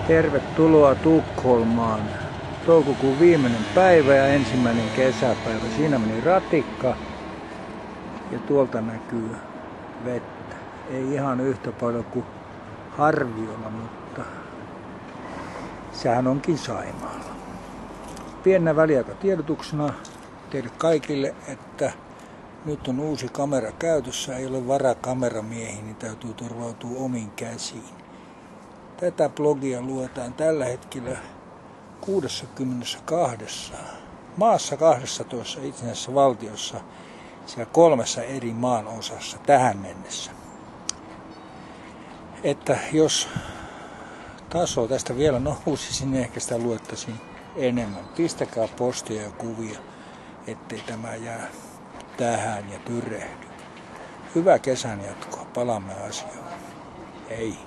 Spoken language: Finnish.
Tervetuloa Tukholmaan. Toukokuun viimeinen päivä ja ensimmäinen kesäpäivä. Siinä meni ratikka ja tuolta näkyy vettä. Ei ihan yhtä paljon kuin Harviolla, mutta sehän onkin Saimaalla. Pienenä väliaikatiedotuksena teille kaikille, että nyt on uusi kamera käytössä. Ei ole varaa kameramiehiin, niin täytyy turvautua omiin käsiin. Tätä blogia luetaan tällä hetkellä 62 maassa, 12 itsenäisessä valtiossa, siellä 3 eri maan osassa tähän mennessä. Että jos taso tästä vielä nousisi, niin ehkä sitä luettaisiin enemmän. Pistäkää postia ja kuvia, ettei tämä jää tähän ja tyrehdy. Hyvää kesän jatkoa, palaamme asiaan. Hei!